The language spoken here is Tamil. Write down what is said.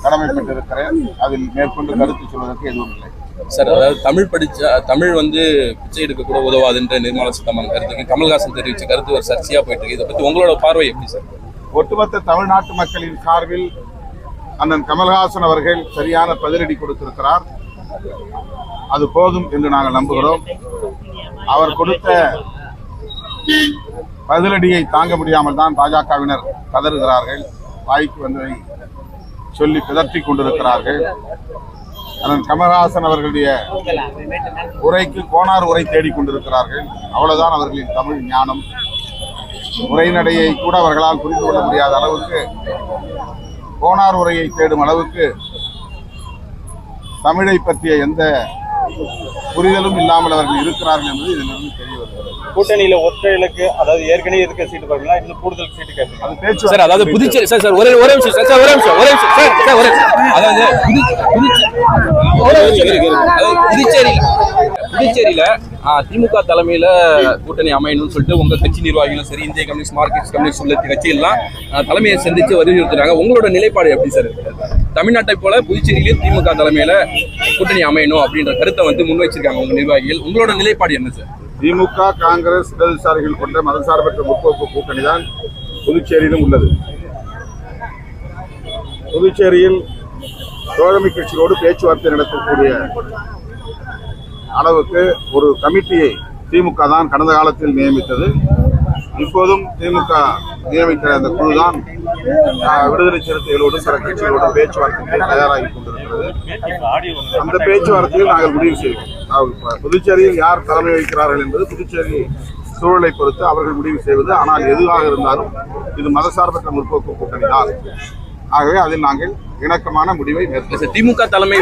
கடமைப்பட்டிருக்கிறேன். அதில் மேற்கொண்டு கருத்து சொல்வதற்கு எதுவும் இல்லை சார். அதாவது தமிழ் பிச்சை எடுக்க கூட உதவாதுன்ற நிர்மலா சீதாராமன் கருத்துக்கு கமல்ஹாசன் தெரிவிச்ச கருத்து ஒரு சர்ச்சையா போயிட்டு இருக்கு. இதை பத்தி உங்களோட பார்வை எப்படி சார்? ஒட்டுமொத்த தமிழ்நாட்டு மக்களின் சார்பில் அண்ணன் கமல்ஹாசன் அவர்கள் சரியான பதிலடி கொடுத்திருக்கிறார். அது போதும் என்று நாங்கள் நம்புகிறோம். அவர் கொடுத்த பதிலடியை தாங்க முடியாமல் தான் பாஜகவினர் கதறுகிறார்கள். வாய்க்கு வந்ததை சொல்லி பிதற்றி கொண்டிருக்கிறார்கள். அண்ணன் கமல்ஹாசன் அவர்களுடைய உரைக்கு கோனார் உரை தேடிக்கொண்டிருக்கிறார்கள். அவ்வளவுதான் அவர்களின் தமிழ் ஞானம். உரைநடையை கூட அவர்களால் புரிந்து கொள்ள முடியாத அளவுக்கு கோனார் உரையை தேடும் அளவுக்கு தமிழை பற்றிய எந்த புரிதலும் இல்லாமல் அவர்கள் இருக்கிறார்கள் என்பது இதிலிருந்து தெரிய வருகிறது. கூட்டணியில ஒற்றை இலக்கு, அதாவது ஏற்கனவே இருக்க சீட்டு பார்க்கலாம், இன்னும் கூடுதல் சீட்டு கேட்கலாம். அது பேச்சு சார். அதாவது புதுச்சேரி சார் ஒரே நிமிஷம் சார், ஒரே நிமிஷம் அதாவது புதுச்சேரியில திமுக தலைமையில கூட்டணி அமையணும்னு சொல்லிட்டு உங்க கட்சி நிர்வாகிகளும் சரி, இந்திய கம்யூனிஸ்ட், மார்க்சிஸ்ட் கம்யூனிஸ்ட் உள்ள கட்சிகள்லாம் தலைமையை சந்திச்சு வலியுறுத்துறாங்க. உங்களோட நிலைப்பாடு எப்படி சார் இருக்கு? தமிழ்நாட்டை போல புதுச்சேரியிலும் திமுக தலைமையில கூட்டணி அமையணும் அப்படின்ற கருத்தை முன் வச்சிருக்காங்க உங்க நிர்வாகிகள். உங்களோட நிலைப்பாடு என்ன சார்? திமுக, காங்கிரஸ், இடதுசாரிகள் கொண்ட மதசார்பற்ற முற்போக்கு கூட்டணி தான் புதுச்சேரியிலும் உள்ளது. புதுச்சேரியில் தோழமை கட்சிகளோடு பேச்சுவார்த்தை நடத்தக்கூடிய அளவுக்கு ஒரு கமிட்டியை திமுக தான் கடந்த காலத்தில் நியமித்தது. இப்போதும் திமுக நியமிக்கிற அந்த குழு தான் விடுதலை சிறுத்தைகளோடு சில கட்சிகளோடு பேச்சுவார்த்தைக்கு தயாராகி கொண்டிருக்கிறது. அந்த பேச்சுவார்த்தையில் நாங்கள் முடிவு செய்வோம். புதுச்சேரியில் யார் தலைமை வகிக்கிறார்கள் என்பது புதுச்சேரி சூழலை பொறுத்து அவர்கள் முடிவு செய்வது. ஆனால் எதுவாக இருந்தாலும் இது மதசார்பற்ற முற்போக்கு கூட்டணி தான். ஆகவே அதில் நாங்கள் இணக்கமான முடிவை மேற்கொள்வோம். திமுக தலைமை